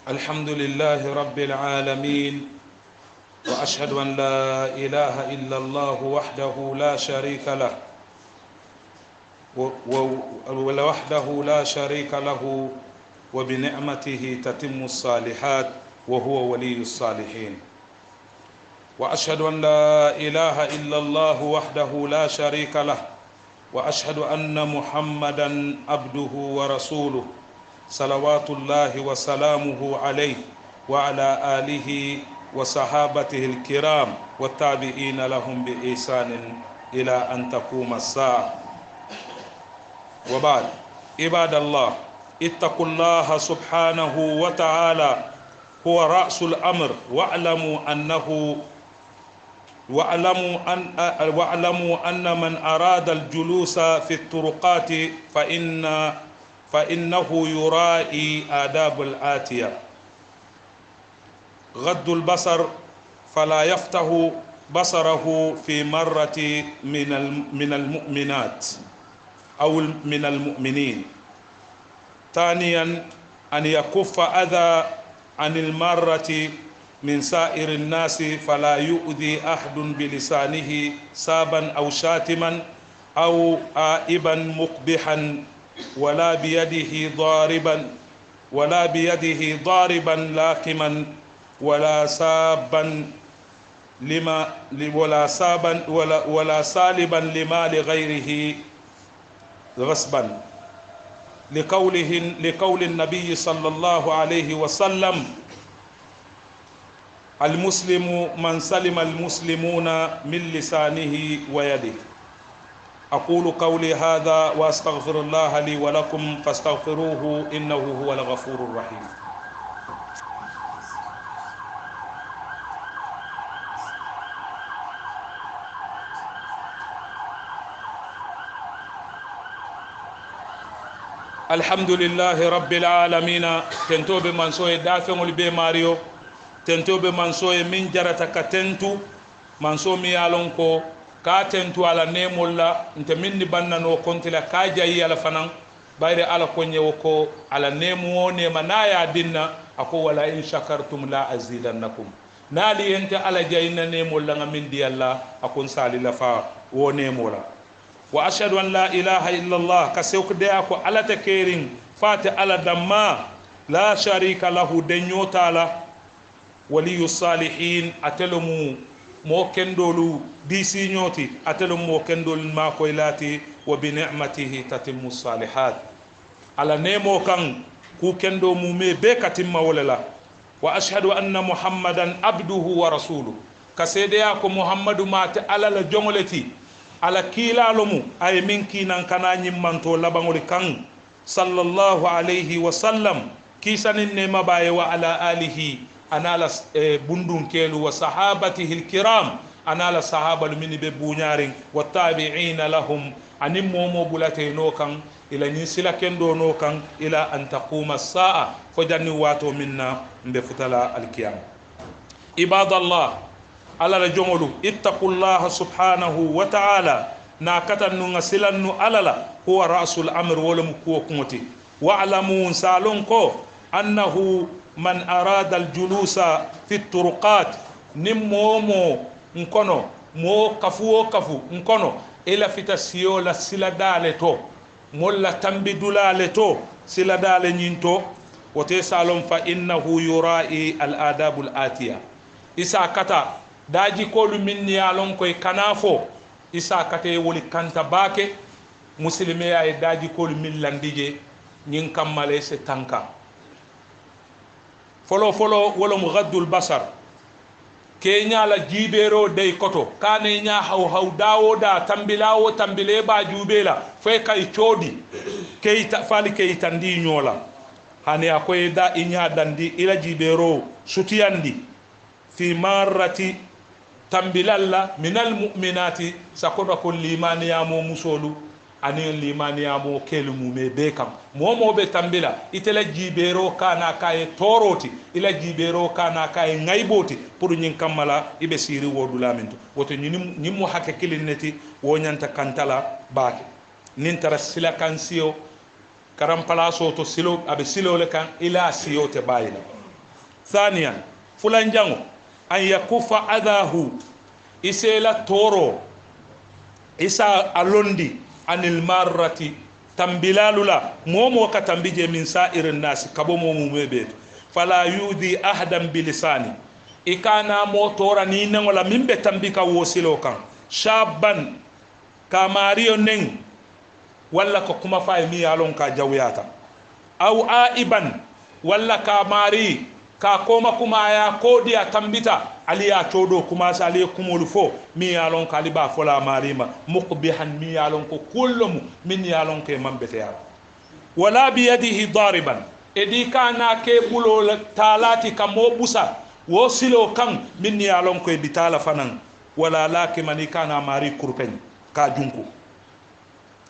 الحمد لله رب العالمين وأشهد أن لا إله إلا الله وحده لا شريك له وحده لا شريك له وبنعمته تتم الصالحات وهو ولي الصالحين وأشهد أن لا إله إلا الله وحده لا شريك له وأشهد أن محمدا عبده ورسوله صلوات الله وسلامه عليه وعلى آله وصحابته الكرام والتابعين لهم بإحسان إلى أن تقوم الساعة وبعد عباد الله اتقوا الله سبحانه وتعالى هو رأس الأمر واعلموا أن من أراد الجلوس في الطرقات فإنه يراعي آداب الآتية: غض البصر فلا يفتح بصره في مرة من المؤمنات أو من المؤمنين. ثانيا أن يكف أذى عن المرة من سائر الناس فلا يؤذي أحد بلسانه سابا أو شاتما أو آئبا مقبحا ولا بيده ضاربا لاكما ولا سالبا لمال غيره غصبا لقول النبي صلى الله عليه وسلم: المسلم من سلم المسلمون من لسانه ويده. أقول قولي هذا وأستغفر الله لي ولكم فاستغفروه إنه هو الغفور الرحيم. الحمد لله رب العالمين. تنتوب من سوء دافع البي ماريو تنتوب من سوء من جرتك تنتو من سوء ميالونكو ka tentu ala nemolla nte minni banna no kontila ka jayi ala fanan bayre ala ko nyewo ko ala nemo nema na ya dinna ako wala in shakartum la azidannakum nali ente ala jayina nemolla ngamin di alla akon sali la fa wo nemola wa ashhadu an la ilaha illa allah ka sewko de ako ala ta kerin fata ala damma la sharika lahu denyotala waliyus salihin atelumu mo kendolu disi ñoti atelum mo kendol ma koy lati wa bi ni'matihi tatimmu salihat ala nemo kan ku kendo mu me be katimma wala wa ashhadu anna muhammadan abduhu wa rasuluhu kasede ya ko muhammadu mate ala la jongoleti ala kilalomu ay min kinan kana nyimmanto labangol kan sallallahu alayhi wa sallam kisanin ne mabaye wa ala alihi anala bundun kelu wa sahabatihi alkiram anala sahaba min be bunyarin wa tabi'ina lahum anim momo bulate no kan ila ni sila kendo no kan ila an taquma as-sa'a fajani wato minna mbe futala alkiyam. Ibadallah ala la jongolu ittaqullaha subhanahu wa ta'ala na katannu ngasilannu alala huwa ra'sul amr wala mukuwa kumoti wa'lamu salon ko annahu man arada aljulusa fi turuqat nimmomo nkono mo kafu nkono ila fita siyo la sila dale to molla tambidulale to sila dale nyinto wote salom fa innahu yura'i al adabul atiya isa kata daji kolu minni yalon koy kanafo isa kate woli kanta bake muslime ay daji kolu min landije nyin kammale se tanka folo wala mu gaddul basar ke ñala jibero dey koto kane nya haw dawo da tambile ba jubela fe kay codi ke fali ke tandi ñola hani akoy da inya dandi ila jibero sutiyandi fi marrati tambilalla minal mu'minati sakoda ko limani ya mo musolu ani limani ya mo kelu mume be kam momo be tambila itela jibero kana kay toroti ila jibero kana kay ngayboti pour nyin kamala ibe siri wodula minto woto nyimmo hakke kilineti wo nyanta kantala baake nin tara sila kan siyo karam palaso to silo abe silo le kan ila siyo te bayila ثانيا فلان جانو أن يكف أذاه إسيلا تورو إسا ألوندي عن المارة تنبلال لا مومو كتنبيجي من سائر الناس كبو مومو مبيت فلا يؤذي أحدا بلساني إكانا موتورا نينا ولا من بتنبيك ووسيلو كان شابا كاماريو نين ولا كما فاي مي يالون كجوياتا أو آئبا ولا كاماري كاكوما كما يا كوديا تنبيتا عليا تودو كما سالي كمولفو مي يالون كاليبا فلا ماريما مقبحا مي يالون كلهم من يالون كمان بتيار ولا بيده ضاربا edi kana ke bulo talati kamo busa wo silo kan min ya lon ko edi tala fanan wala laki mani kana mari kurpen ka junku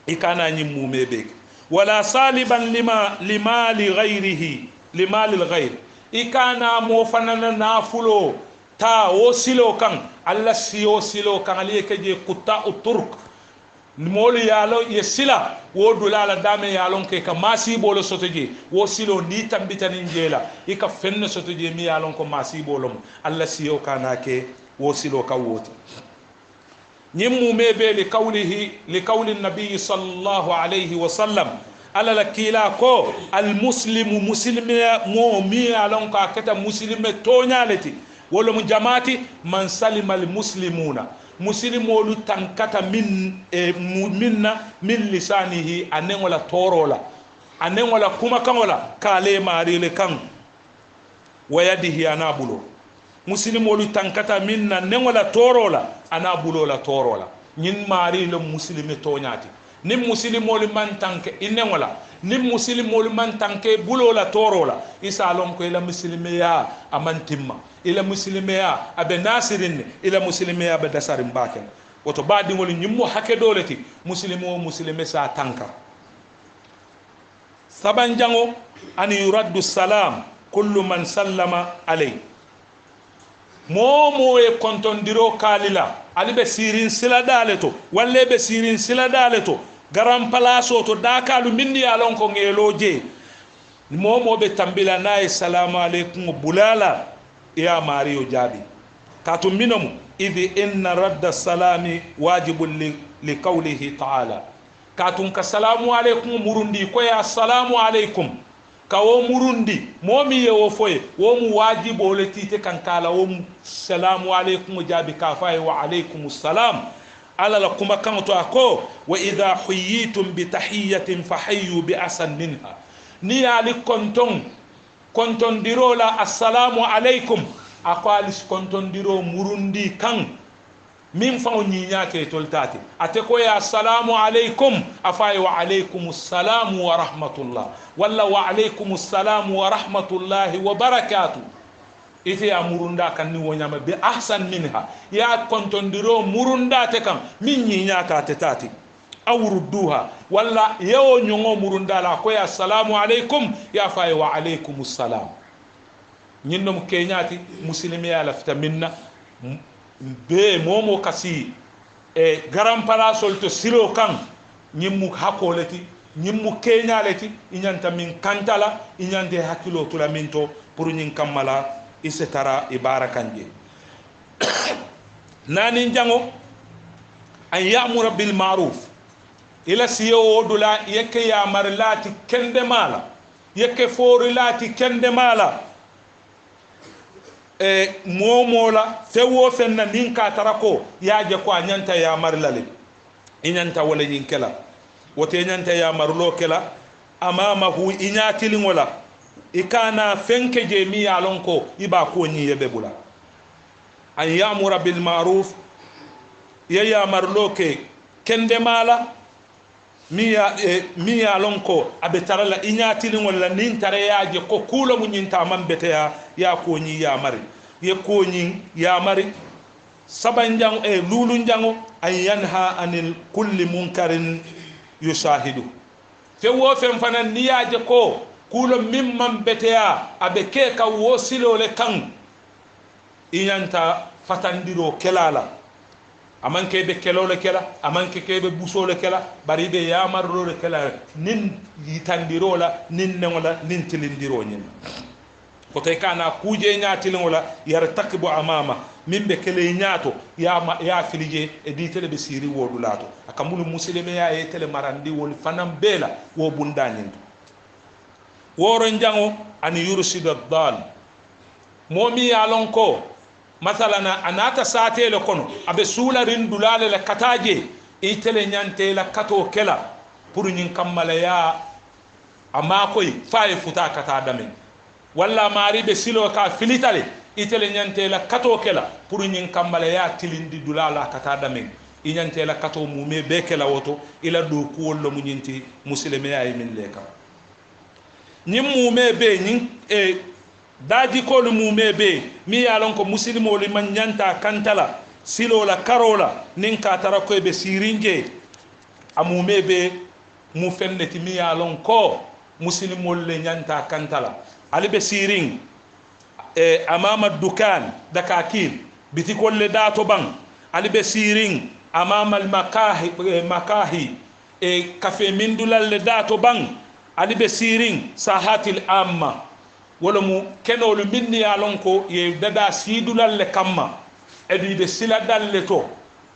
ikana nyi mumebe wala saliban lima li ghairihi lima lil ghair ikana mo fanan na fulo ta wo silo kan alla siyo silo kan ali ke je kutta uturk molu yalo ye sila wo dulala dame yalon ke ka masi bolo sotoje wo silo ni tambitani njela ika fenne sotoje mi yalon ko masi bolo alla siyo kana ke wo silo ka woti nyimmu mebe li qawli nabiy sallallahu alayhi wa sallam ala lakila ko al muslimu muslimiya mo mi yalon ka keta muslime tonyaleti wolo mu jamaati man salima al muslimuna muslimolu tankata minna min lisanihi anen wala torola anen wala kuma kan wala kale marile kan wayadihi anabulo muslimolu tankata minna nen wala torola anabulo la torola nyin marile muslimi tonyati nim muslimolu man tanke inen wala nim muslimolu man tanke bulola torola isalon ko ila muslimiya amantimma ila muslimiya abe nasirin ila muslimiya abe dasarin baken woto baadi ngol nyimmo hake doleti muslimo muslime sa tanka saban jango an yuraddu salam kullu man sallama alay momo e kontondiro kalila ali be sirin sila daleto walle be sirin sila daleto garam palaso to dakalu minni alon ko ngeloje momo be tambila nay salamu alaykum bulala ya mario jabi katum minomu idhi inna radda salami wajibun li qawlihi ta'ala katum ka salamu alaykum murundi ko ya salamu alaykum ka wo murundi momi ye wo foye wo mu wajibo le tite kan kala wo salamu alaykum jabi ka fay wa alaykumus salam ala la kuma kan to ako wa idha huyitum bi tahiyatin fahayyu bi asan minha ni ali konton dirola assalamu alaikum akwalis konton diro murundi kan min fa nyinya ke toltati ate ko ya assalamu alaikum afai wa alaikumus salam wa rahmatullah walla wa alaikumus salam wa rahmatullah wa barakatuh ite ya murunda kan ni wonyama bi ahsan minha ya konton diro murunda te kan min nyinya ka te tati awrudduha walla yewo nyongo murunda la ko ya assalamu alaikum ya fa wa alaikumus salam nyindom kenyati muslimi ya lafta minna be momo kasi garam parasol to silo kan nyimmu hakoleti nyimmu kenyaleti inyanta min kantala inyante hakilo tula minto pour nyin kamala isetara ibara kanje nani jango an ya'muru bil ma'ruf ila siyo dula yake ya marlati kende mala yake forilati kende mala momola fewo fenna ninka tarako yaje ko anyanta ya marlale inyanta wala yinkela wote nyanta ya marlo kela amama hu inyatilin wala ikana fenke je mi alonko iba ko nyi yebebula an ya'mura bil ma'ruf ya marlo ke kende mala mi alonko abetarala inyatilin wala nin tare yaje ko kulo munyinta mambete ya ko nyi ya mari ye ko nyi ya mari sabanjang lulunjango an yanha anil kulli munkarin yushahidu fe wo fen fanan ni yaje ko kulo mimman beteya abe ke ka wo silole kan inyanta fatandiro kelala amanke be kelole kela amanke kebe busole kela bari be yamarlo kela nin yitandirola nin nengola nin tilindiro nyin ko tay kana kuje ñaatilen wala yartakibu amama min be kele ñaato ya filije e di tele be siri wodu lato akamulu muslime ya e tele marandi wol fanam bela wo bundañin woro njango an yursidu dal momi yalon ko masalana anata satele kono abe sularin dulale la kataje e tele ñante la kato kela pour ñin kammala ya ama koy faye futa kata damen walla mari be silo ka filitale itele ñante la kato kela pour ñin kammala ya tilindi dulala kata damen i ñante la kato mume be kela woto ila do kuwol lo mu ñinti muslime ay min leka ñim mume be ñin e daji ko lu mume be mi yalon ko muslimo li man ñanta kantala silo la karola nin ka tara ko be sirinje amume be mu fenneti mi yalon ko muslimo le ñanta kantala ali be siring amama dukan dakakil biti kolle dato bang ali be siring amama al makahi kafe mindulal le dato bang ali be siring sahatil amma wala mu kenolu minni yalon ko ye dada sidulal le kamma edi be sila dalle to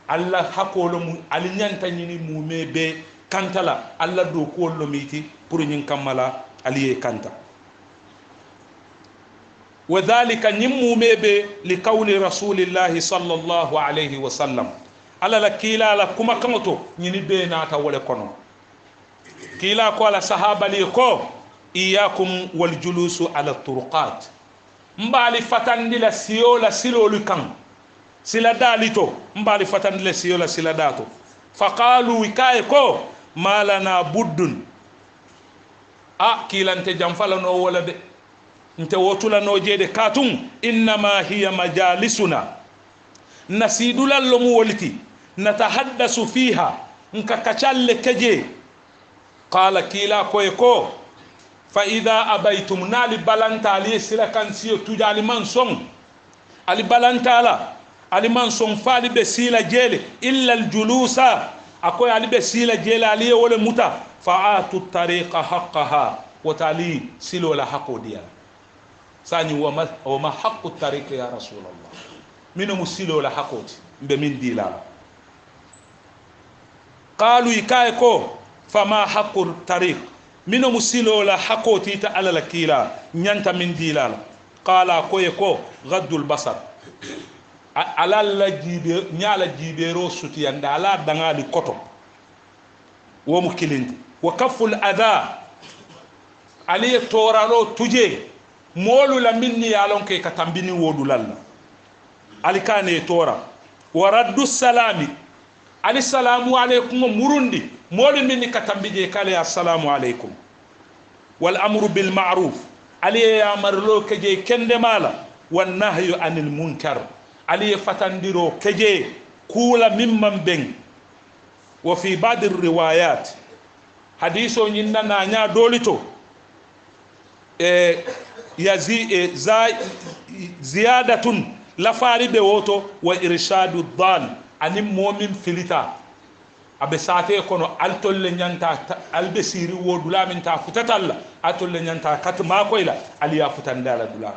alla hakolo mu ali nyanta nyini mume be kantala alla do ko lo miti pour nyin kamala ali e kanta وذلك نمومي به لقول رسول الله صلى الله عليه وسلم على لكيلا لكما كنتو ني بينا تا ولا كونو كيلا قال صحابه ليكو اياكم والجلوس على الطرقات مبالي فتاندي لا سيولا سيلولو كان سيلا داليتو مبالي فتاندي لا سيولا سيلا داتو فقالوا كايكو ما لنا بد كيلا انت جنفالو ولا دي nte wotula no jede katum innama hiya majalisuna nasidulal lo mu woliti natahaddasu fiha nka kachalle keje qala kila ko fa idha abaytum nali balanta ali silakan siyo tujali manson ali balantala ali manson fali be sila jele illa al julusa akoy ali be sila jele ali wala muta fa'atu tariqa haqqaha wa tali silo la haqodiya sani wama haqqu tariq ya rasulullah mino musilo la haqqoti be min dilala qalu ikay ko fama haqqu tariq mino musilo la haqqoti ta ala lakila nyanta min dilala qala ko gaddul basar ala la jibe nyala jibero sutiyanda ala dangali koto wo mu kilindi wa kaful adha ali toralo tuje molu la minni yalon ke katambini wodu lalla alikane tora wa raddu salami ali salamu alaykum murundi molu minni katambije kale assalamu alaykum wal amru bil ma'ruf ali ya marlo keje kende mala wan nahyu anil munkar ali fatandiro keje kula mimman ben wa fi ba'd ar riwayat hadithu nyinna na nya dolito ziyadatun lafari be woto wa irshadu dal ani momin filita abe sate kono altolle nyanta albe siri wodula min ta futatalla atolle nyanta kat ma koyla aliya futandala dula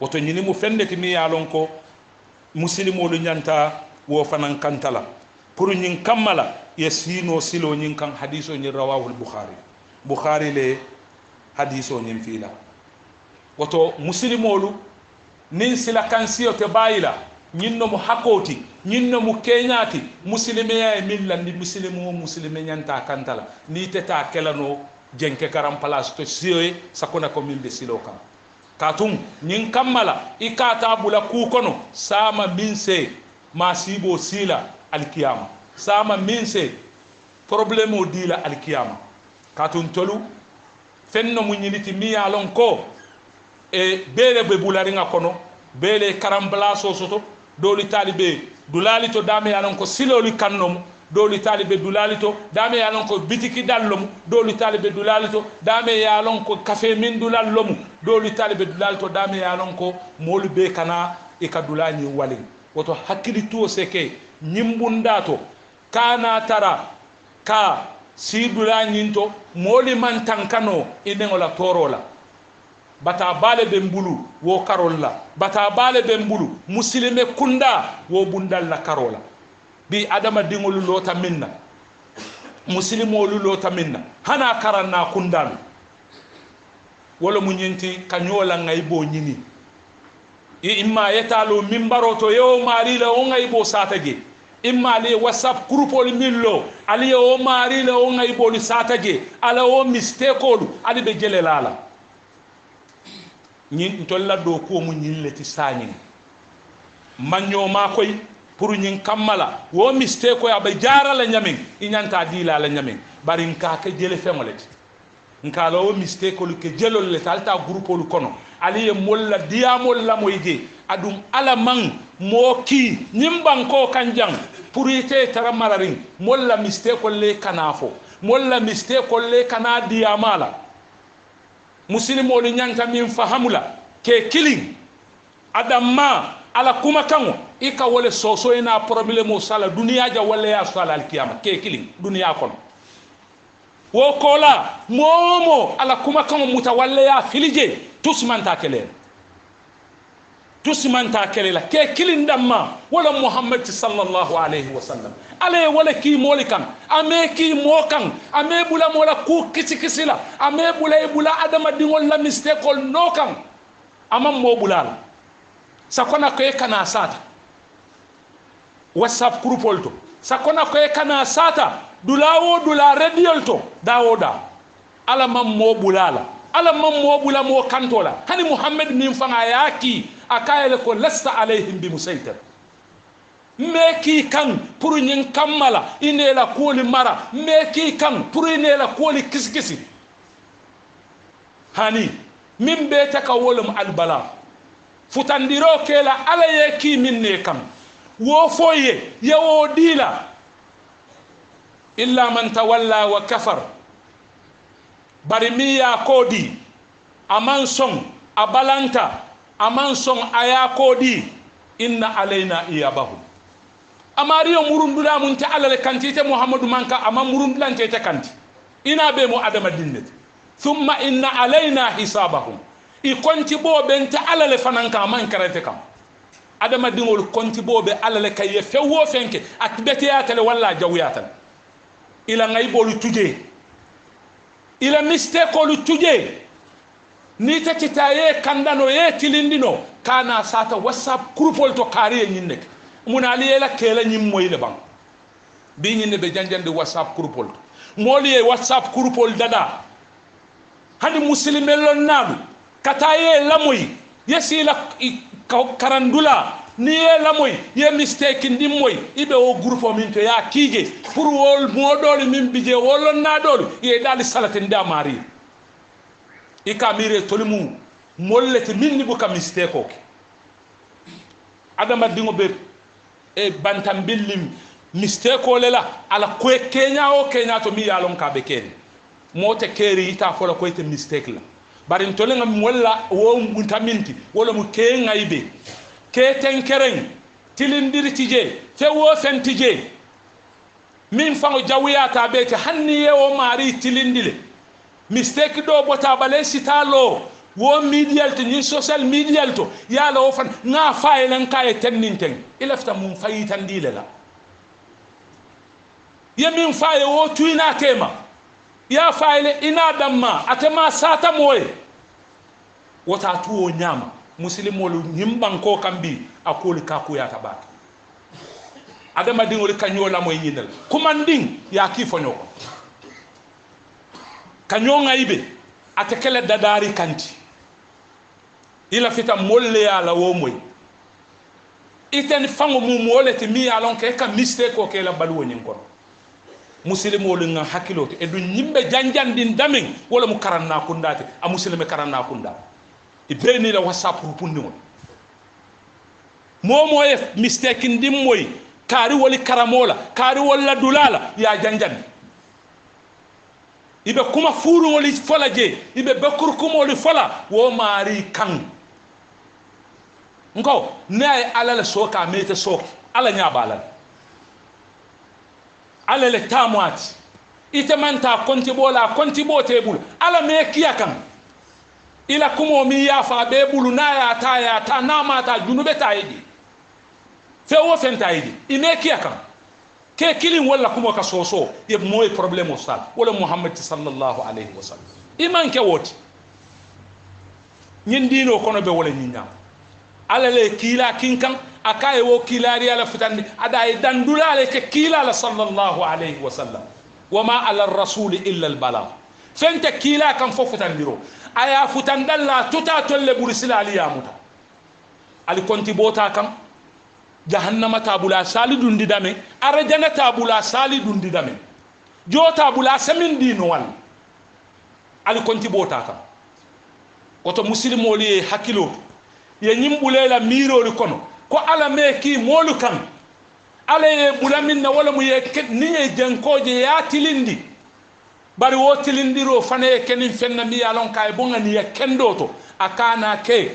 woto nyini mu fendeti mi yalon ko muslimo lu nyanta wo fanan kantala pour nyin kamala yesino silo nyin kan hadiso ni rawahu al-bukhari le hadiso nyin fila woto muslimolu nin sila kansiyo te bayila ñinno mu hakoti ñinno mu keñati muslime ya millandi muslime ñanta kantala ni teta kelano jenke karam place to siyoy sakona ko milde silo kam katum ñin kammala ikata bula ku kono sama minse masibo sila alkiyama sama minse problème o dila alkiyama katun tolu fenno mu ñiniti mi yalon ko e bele be bularinga kono bele karambla sosoto doli talibe dulali to dame yanon ko siloli kannom doli talibe dulali to dame yanon ko bitiki dallom doli talibe dulali to dame yanon ko cafe min dulallom doli talibe dulali to dame yanon ko molu be kana e ka dulani wali woto hakkili to seke nyimbundato kana tara ka si dulani to moli man tankano ine ngola torola bata bale be mbulu wo karolla bata bale be mbulu muslime kunda wo bundal la karola bi adama dingolu lota minna muslimolu lota minna hana karanna kundal wala mu nyenti kanyola ngay bo nyini imma yetalo mimbaro to yo mari la o ngay bo satage imma le whatsapp groupe ol millo ali o mari la o ngay bo satage ala o mistake ol ali be jele lala ñin tolla do ko mu ñilleti sañin manyo ma koy pour ñin kamala wo mistake ko abe jarala ñamin iñanta dila la ñamin bari nka ke jele femoleti nka la wo mistake ko ke jelol le talta groupe ol kono ali e molla diamol la moyje adum ala man mo ki ñim banko kanjang pour ite tara mararin molla mistake ko le kanafo molla mistake ko le kana diamala muslimo li nyanta min fahamula ke killing adamma ala kuma kango ika wole soso ina problème sala dunia ja wala ya sala al kiyama ke killing dunia kon wo kola momo ala kuma kango mutawalle ya filije tusmanta kele la ke killing damma wala muhammad sallallahu alayhi wasallam ale wala ki molikan ame ki mokan ame bula mola ku kisikisila ame bula adama dingol la mistake ol nokan amam mo bulal sakona ko kana sata whatsapp group olto sakona ko kana sata dula radio to dawoda ala mam mo bulala ala mam mo bula mo kantola hani muhammad min fanga yaki akayele ko lasta alaihim bi musaytir meki kan pour ñin kamala ine la koli mara meki kan pour ine la koli kiskisi hani min be taka wolum albala futandiro kela ala ye ki minne kan wo foye yawo dila illa man tawalla wa kafar bari miya kodi aman son abalanta aman son aya kodi inna alaina iyabahu amariyo murundula mun ta alal kanti te muhammadu manka amma murundulan te kanti ina be mu adama dinnet thumma inna alaina hisabahum i konti bo ben ta alal fananka man karate kam adama dingol konti bo be alal kay fewo fenke atbete ya tele walla jawyatan ila ngay bolu tuje ila mistake olu tuje ni ta kitaye kandano ye tilindino kana sata whatsapp groupe to kariye nyinnek munali yela kela nyim moyle bang bi nyine be janjande whatsapp groupe moli whatsapp groupe dada hadi muslimelo nadu kataye lamoy yesila karandula ni ye lamoy ye mistake ndimoy ibe o groupe min to ya kige pour wol modol min bije wolon nadol ye dal salate ndamari ikamire tolimu mollete minni buka mistake ok adama dingo be e bantam billim mistake o lela ala ko kenya to mi yalon ka be ken mote keri ita fola ko ite mistake la bari to lenga walla wo muntaminti wala mu ke ngaybe ke tenkeren tilindiri tije fe wo fentije min fango jawiyata be ke hanni ye o mari tilindile mistake do bota bale sitalo wo medial to ni social media to yala o fan nga faylan kay tenninten ilafta mum fayitan dilela yemin faye wo tuina kema ya fayle ina damma atema sata moye wota tuwo nyama muslimolu nyimban ko kambi akoli kaku ya tabata adama dingoli kanyola moy yinal kumanding ya kifonyo kanyonga ibe atekele dadari kanti ila fita molle ala wo moy iten fango mu mole te mi alon ke ka mistake ko ke la balwo nyin kon muslimo lu nga hakilote e du nyimbe janjandin damin wala mu karanna kundate a muslime karanna kunda e beni la whatsapp rupundi mo moye mistake ndim moy kari woli karamola kari wala dulala ya janjandi ibe kuma furu woli fola je ibe bekur kuma woli fola wo mari kan nko ne ala le soka mete sok ala nya balal ala le tamwat ite manta konti bola konti bo tebul ala me kiya kan ila kumo mi ya fa be bulu na ya ta na mata junube ta yidi fe wo fen ta yidi ine kiya kan ke kilin wala kumo ka soso ye moy problème o sal wala muhammad sallallahu alayhi wasallam iman ke woti nyin dino kono be wala nyinya ala le kila kinkan akaye wo kilari ala futandi ada e dandulale ke kila la sallallahu alayhi wasallam wama ala rasul illa al balagh fente kila kan fo futandiro aya futandalla tuta tolle burisila ali yamuta ali konti bota kam jahannama tabula sali dundi dame arjana tabula sali dundi dame jota bula samin dino wal ali konti bota kam koto muslimo li hakilo ye nyimbulela mirori kono ko ala meki molu kan ala ye bulamin na wala mu ye ni ye jankoje ya tilindi bari wo tilindiro fane kenin fenna mi yalon kay bonga ni ya kendoto akana ke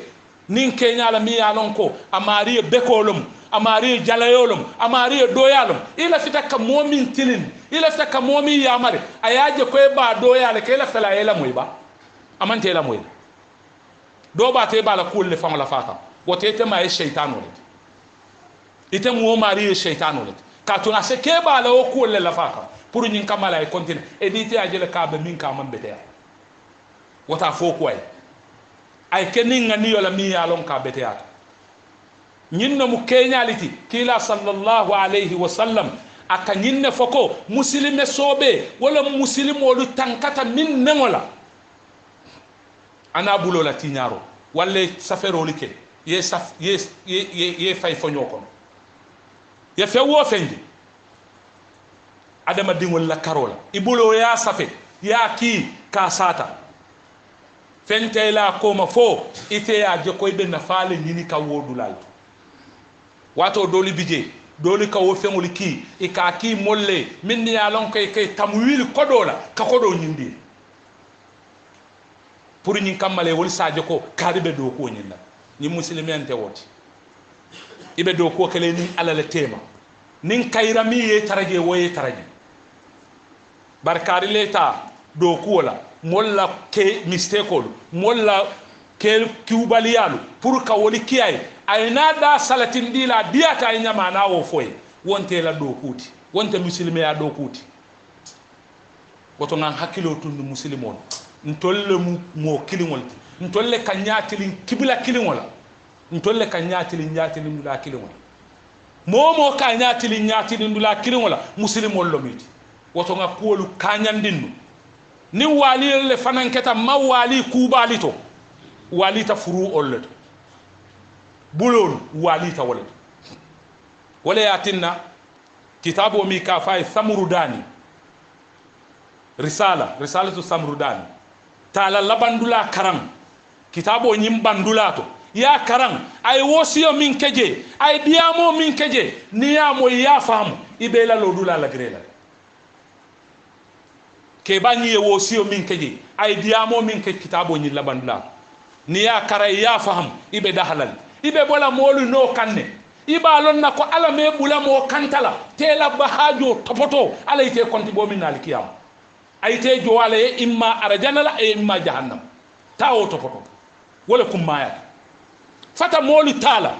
nin kenyala mi yalon ko amari bekolum amari jalayolum amari doyalum ila fitaka momin tilin ila fitaka momi yamare ayaje ko ba doyale ke ila fala ela moyba amante ela moyba do ba te bala kulle fam la fata wote te ma e shaytanu le ite mo mari e shaytanu le ka to na se ke bala o kulle la fata pour nyin kamala e continue e dite ajele ka be min ka man bete wota fo ko ay kenin ngani yola mi yalon ka bete ya nyin no mu kenyaliti kila sallallahu alayhi wa sallam aka nyinne foko muslime sobe wala muslimo lu tankata min nengola ana bulo la tiñaro walle safero like ye saf ye fay fonyo kon ye fe wo fendi adama dingol la karola ibulo ya safe ya ki ka sata fente la koma fo ite ya je koy be na faale nyini ka wodulal wato doli bije doli ka wo fengol ki e ka ki molle min ya lon kay tamwil kodola ka kodo nyindi pour ñin kamale wol sadio ko karibe do ko ñin la ñi muslimiyante woti ibe do ko kele ni alala tema nin kayra mi ye taraje woye taraje barkari leta do ko la molla ke mistake molla ke kubaliyalu pour ka woli kiyay ay nada salatin dila diata ay nyama na wo foy wonte la do kuti wonte muslimiya do kuti woto ngan hakilo tundu muslimon ntolle mo kilingol ntolle ka nyaatili kibla kilingola ntolle ka nyaatili ndula kilingola momo ka nyaatili ndula kilingola muslimol lomiti woto nga kuolu kanyandinnu ni wali le fananketa mawali kubalito walita furu ollet bulol walita wala wala yatinna kitabu mi ka fay samrudani risalatu samrudani tala labandula karam kitabo nyim bandulato ya karam ay wosiyo min keje ay diamo min keje niyamo ya famu ibela lodula la grela ke bani ye wosiyo min keje ay diamo min ke kitabo nyi labandula niya karay ya famu ibe dahalal ibe bola molu no kanne iba lonna ko ala me bula mo kantala tela bahajo topoto ala ite konti bo min alkiyam ayte jowale imma arjanala e imma jahannam tawo topoto wala kummaya fata molu tala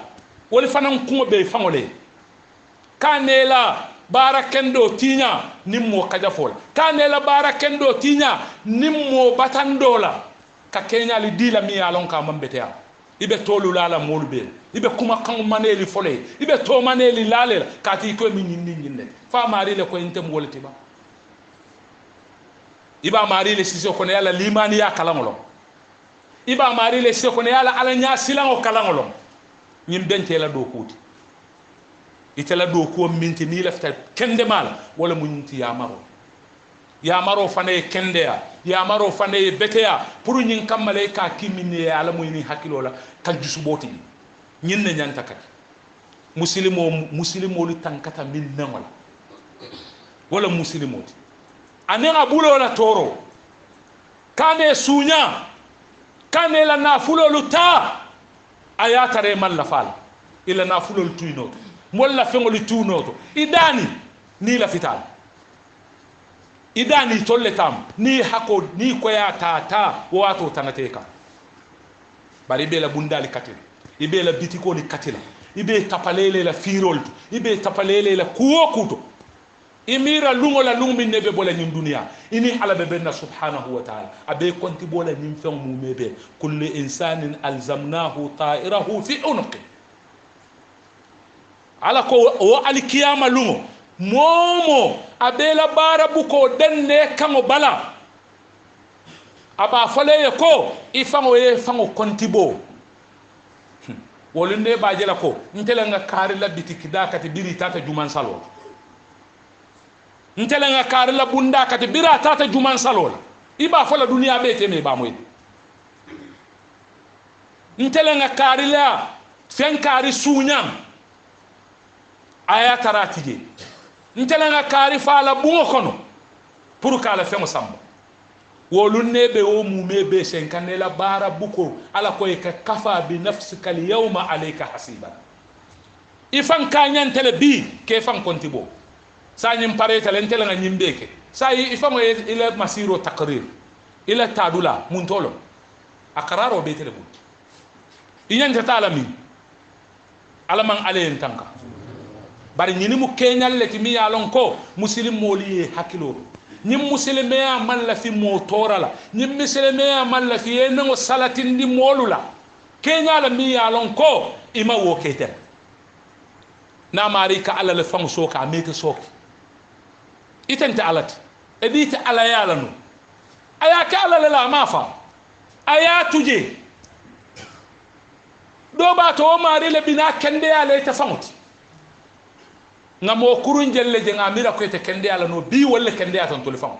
wala fanan kuma be fangole kanela barakendo tinya nimmo kajafol kanela barakendo tinya nimmo batandola ka kenyali dila mi alon ka mambetea ibe tolu lala molu be ibe kuma kan maneli fole ibe to maneli lalela kati ko mi nyinde fa mari le ko intem wolti ba iba mari le siso ko ne yalla limani ya kalangolo iba mari le siso ko ne yalla ala nya silango kalangolo nyim bente la do kuti itela do ko minti ni lafta kende mala wala munyinti ya maro fane kende ya maro fane beteya pour nyin kamale ka kimini ya ala muyni hakilola ka jusuboti nyin ne nyanta kat muslimo lu tankata min nangola wala muslimoti anenga bulo la toro kane sunya kane la nafulo luta ayatare man la fal ila nafulo tuinoto molla fengoli tuinoto idani ni la fital idani tolle tam ni hako ni koya tata wato tanateka bari be la bundali katila ibe la bitiko ni katila ibe tapalele la firol ibe tapalele la kuwo kuto imira lungo la lungo min nebe bola nyim dunya ini ala be benna subhanahu wa ta'ala abe konti bola nyim fen mu mebe kullu insanin alzamnahu ta'irahu fi unqi ala ko o alkiyama lungo momo abe la bara buko denne kamo bala aba fole ko ifango ye fango konti bo wolunde ba jela ko ntela nga kari la bitikida kati biri tata juman salo ntela nga kari la bunda kati bira tata juman salo iba fola dunia be teme ba moy ntela nga kari la fen kari sunyam aya taratije ntela nga kari fala bungo kono pour kala fen samba wolunne be o mume be senkane la bara buko ala ko ka kafa bi nafsika al yawma alayka hasiban ifan kanyan tele bi ke fan kontibo sa nyim pare tele tele nga nyimbeke sa ifan ila masiro taqrir ila tadula muntolo akararo be tele bu inyanta talami alaman alen tanka bari nyini mu kenyal le ti mi yalon ko muslim moli hakilo ñim muslimeya man la fi mo torala ñim muslimeya man la fi yengo salatindi molula keñala mi yalon ko ima wo keten na mari ka ala le fam soka meke soki itente alati edite ala yala no aya ka ala la ma fa aya tuje do ba to mari le bina kende ala ta famuti ngamo kurun jelle je ngamira ko te kende ala no bi wolle kende atan to le fam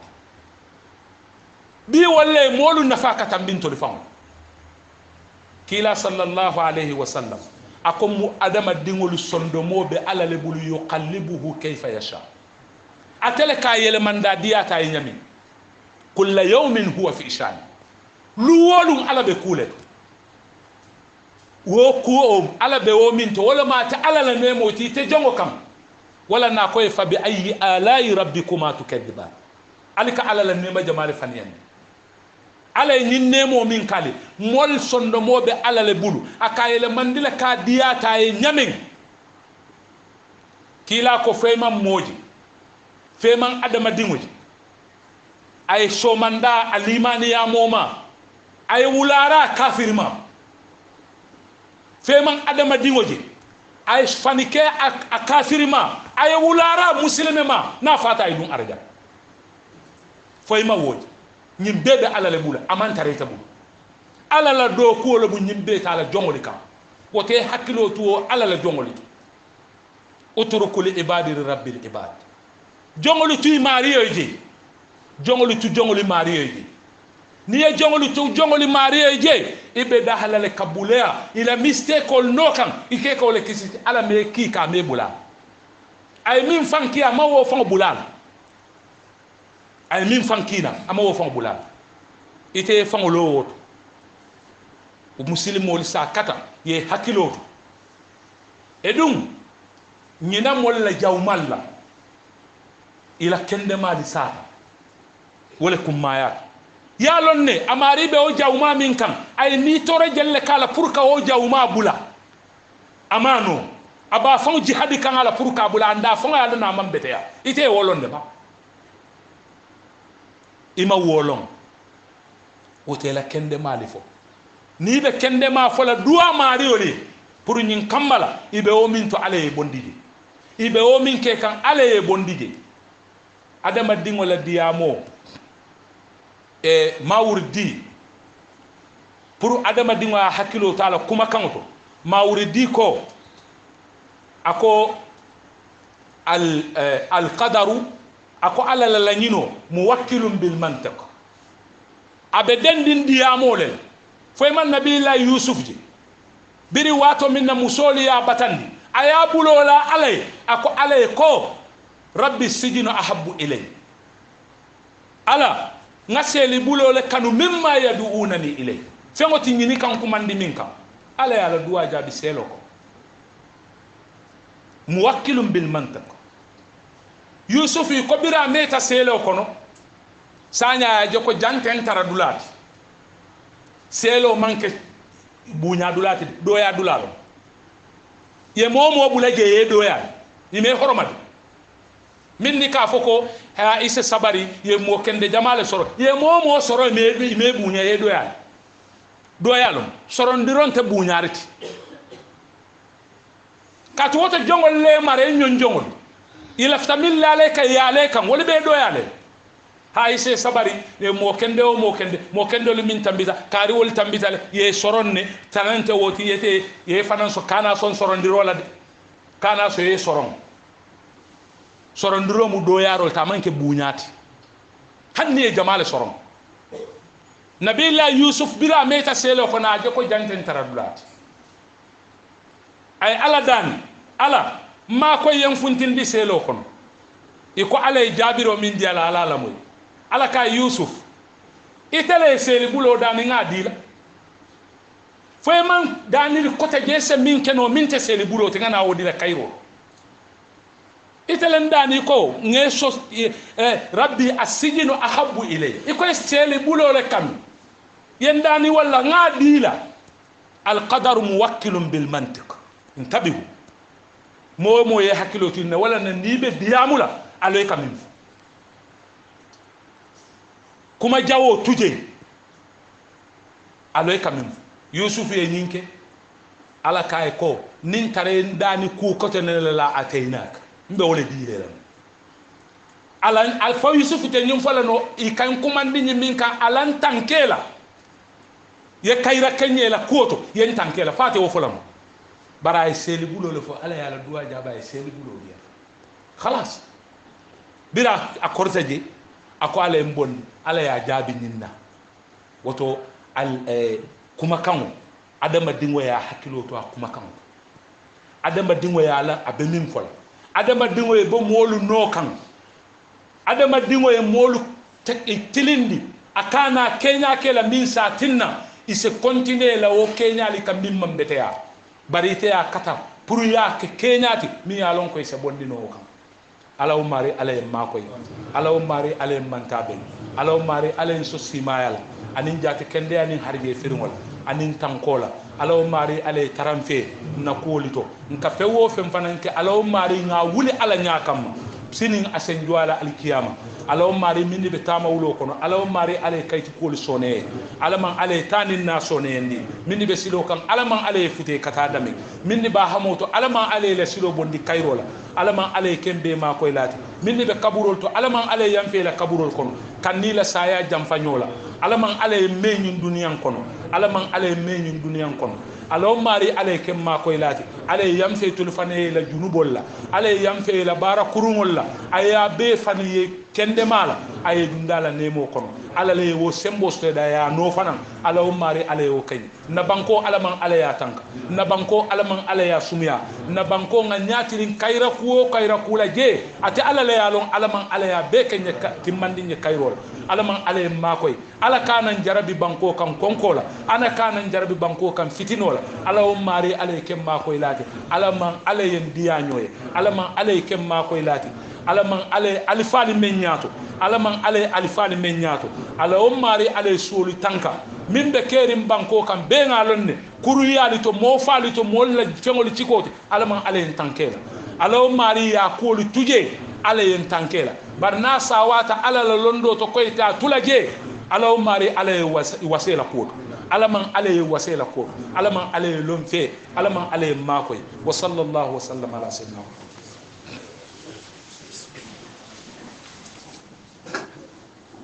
bi wolle molu nafaka tambin to le fam kila sallallahu alayhi wa sallam akom mu adama dingolu sondo mobe ala le bulu yuqallibuhu kayfa yasha atele ka yele manda diata e nyami kullu yawmin huwa fi shan luwolum ala be kule wo ko ala be wo min to wala ma ta ala la nemo ti te jongo kam wala na koy fa bi ayi alai rabbikuma tukadiban alika ala la nema jamale faniyani ala ni nemo min kale mol sondo mobe ala le bulu akayele mandila ka diata e nyamin kila ko feyman moji feyman adama dingoji ay somanda alimani ya moma ay wulara kafirma feyman adama dingoji ay fanike a kafirima ay wulara muslimema na fata ay dun arja foyma woji ñim bebe ala le bula amantare ta bulu ala la do ko le bu ñim be ta la jongoli kam wote hakilo tuwo ala la jongoli utruku li ibadi rabbil ibad jongoli tu mariyo je jongoli tu jongoli mariyo je ni ye jongoli tu jongoli mariyo je ibe da halale kabulea ila mistake ol nokan ike ko le kisi ala me ki ka me bula ay min fanki ama wo fon bulal ay min fankina ama wo fon bulal ite fon lo woto muslimo li sa kata ye hakilo edum ñina mol la jawmal la ila kende ma di sata wala kummayat ya lonne amari be o jawma min kan ay ni tore jelle kala pour ka o jawma bula amano aba fon jihadi kan ala pour ka bula anda fon ala na mambete ya ite wolonde ba ima wolon wotela kende mali fo ni be kende ma fola duwa mari oli pour nyin kambala ibe o min to ale bondidi ibe o min ke kan ale bondidi adama dingola diamo e mawridi pour adama dinga hakilo taala kuma kanto mawridi ko ako al qadaru ako ala la nyino muwakkilun bil mantiq abedan din diamo le foy man nabi la yusuf ji biri wato minna musoli ya batandi ayabulola alay ako alay ko rabbi sijinu ahabbu ilay ala ngaseli bulole kanu mimma yaduunani ilay fengoti nyini kan kumandi minka ala ala duwa jabi selo ko muwakkilun bil mantiq yusuf ko bira meta selo kono sanya je ko janten taradulat selo manke bunya dulati do ya dulalo ye momo bulage ye do ya yime horomade minni ka foko ha ise sabari ye mo kende jamale soro ye momo soro me bunya ye do ya lo soro ndironte bunyariti katu wota jongol le mare nyon jongol ila ftamil alayka ya alayka wala be do ya le ha ise sabari ye mo kende le min tambita kari wol tambita le ye soronne tanante woti yete ye fanan so kana son sorondirola de kana so ye soron sorondiro mu do yarol ta manke buñati hanni e jamale soron nabilla yusuf bila meta selo ko na je ko janten taradulat ay ala dan ala ma ko yen funtindi selo kono iko ala e jabiro min di ala lamoy ala ka yusuf itele seli bulo dani nga dila foy man dani ko te jesse min keno min te seli bulo te ngana wodi la kayro itele dani ko ngeso rabbi asijinu ahabbu ilay iko seli bulo le kam yendani walla nga dila al qadar muwakkilun bil mantiq intabihu mo ye hakilo tinne wala na nibe diyamula aloy kamin kuma jawo tuje aloy kamin yusuf ye nyinke ala kay ko nin tare ndani ku kote ne la ataynak mbe wala diile lam ala alfa yusuf te nyum fala no i kan kumandi nyi min kan alan tankela ye kayra kenyela koto yen tankela fate wo fulam bara seli bulo le fo ala yala duwa jaba e seli bulo biya khalas bira akorta je ako ala mbon ala ya jabi nyinna woto al kuma kan adama dingo ya hakilo to kuma kan adama dingo ya ala abemin fol adama dingo e bo molu no kan adama dingo e molu tilindi akana kenya kela min sa tinna ise continue la o kenya li kam min mambete ya barite ya kata pour ya ke kenyati mi ya lon ko ise bondino kan alaw mari alay makoy alaw mari alay mantabe alaw mari alay so simayal anin jati kende anin harje firngol anin tankola alaw mari alay taramfe na kolito nka fewo fem fananke alaw mari nga wuli ala nyakam sinin asen juala alkiyama alaw mari minni be tama wulo kono alaw mari alay kayti kol sone alaman alay tanin na sone ndi minni be silo kan alaman alay fute kata dami minni ba hamoto alaman alay la silo bondi kayrola alaman alay kembe ma koy lati minni be kaburol to alaman alay yamfe la kaburol kono kanila saya jamfanyola alaman alay meñun duniyan kono alaman alay meñun duniyan kono alaw mari alay kem ma koy lati alay yamfe tul fane la junubol la alay yamfe la bara kurungol la aya be fane kende mala ay dundala nemo kono ala le wo sembo sto da ya no fanan ala o mari ala o kay na banko alaman ala ya tanka na banko alaman ala ya sumya na banko nga nyatirin kayra kula je ate ala le yalon alaman ala ya be kenya timmandi nye kayrol alaman ala ma koy ala kanan jarabi banko kan konkola ana kanan jarabi banko kan fitinola ala o mari ala kem ma koy lati alaman ala yen diya nyoye alaman ala kem ma koy lati alaman ale alifali menyato alaman ale alifali menyato ala ummari ale sulu tanka mimbe kerim banko kan be ngalonne kuru yali to mo fali to mo la fengol cikoti alaman ale en tankela ala ummari ya kolu tuje ale en tankela barna sawata ala la londo to koyta tulaje ala ummari ale wasela kodo alaman ale wasela kodo alaman ale lomfe alaman ale makoy wa sallallahu wa sallam ala sayyidina